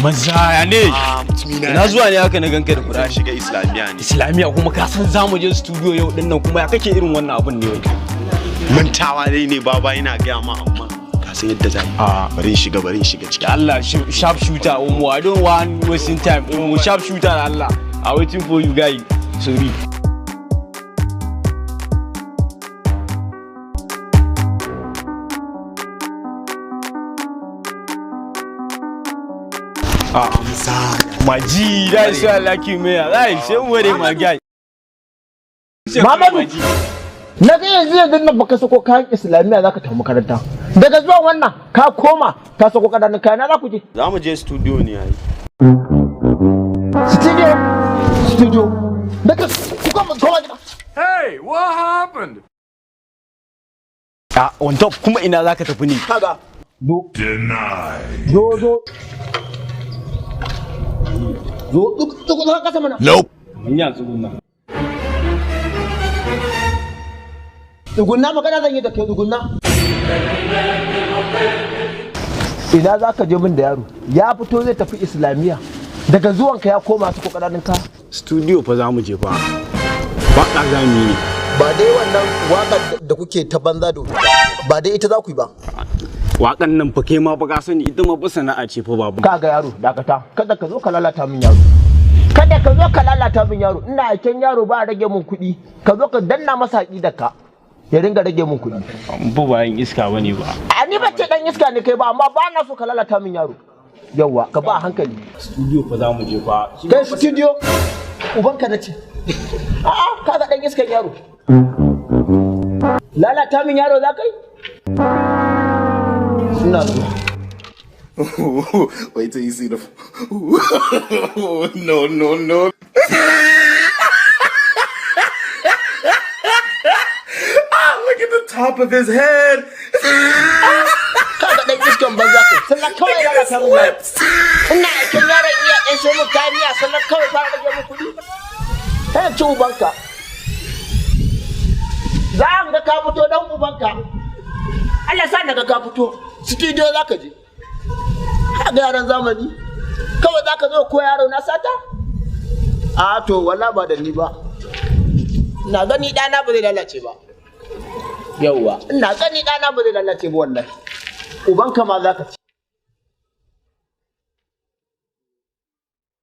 Mazaya ne. Ina zuwa ne haka na ganka da kuɗa shiga Islamiya ne. Islamiya kuma ka san zamu je studio yau din nan kuma ya kake irin wannan abun ne wai. Mantawa dai ne baba ina gaya ma amma ka san yadda za bari shiga ciki. Allah sharp shooter Omo, I don't want wasting time. Omo sharp shooter Allah. I'm waiting for you guys. Sorry. My G, that's why I like you, man. Right, same way, my guy. Mamadu, na ga yanzu nan baka sako kayan Islamiya zaka tafi makaranta. Daga zuwa wannan ka koma ka sako kadanin kayan za ku je. Za mu je studio ne yayi. Studio. Daga ku koma gida. Hey, what happened? On top kuma ina zaka tafi ne? Kaga. Denied. Zo. Duk ka kasa mana. Nope. Ina tsugunna. Tsugunna magana zan yi da kai tsugunna. Ina za ka je min da yaro? Ya fito zai tafi Islamiya. Daga zuwanka ya koma su kokarin ka. Studio fa za mu je fa. Waka za mu yi. Ba dai wannan waƙar da kuke ta banza da ba dai ita za ku yi ba. Waƙan nan fa kai ma fa ka sani ita ma fa sana'a ce fa babu. Kaga yaro dakata kada ka zo ka lalata min yaro. Kada ka zo ka lalata min yaro. Ina aiken yaro ba rage min kuɗi. Ka zo ka danna masa ka. Ya ringa rage min kuɗi. Ba bayan iska bane ba. A ni ba ce dan iska ne kai ba amma ba na so ka lalata min yaro. Yawwa ka ba hankali. Studio fa za mu je fa. Kai studio ubanka na ce. A'a kaga dan iskan yaro. Lalata min yaro za kai? Ina zuwa. Wait till you see the. No. Look at the top of his head. Kaga dan iskan banza kai. Sannan kawai lalata min yaro. Ina aikin yaron iya ɗan sai mun kariya sannan kawai fara rage min kuɗi. Kai ci ubanka. Za a ga ka fito dan ubanka. Allah sa daga ka fito. Studio za ka je. Ga yaran zamani. Kawai za ka zo ko yaro na sata? A to wala ba da ni ba. Ina gani ɗana ba zai lalace ba. Yawwa. Ina gani ɗana ba zai lalace ba wallahi. Ubanka ma za ka ci.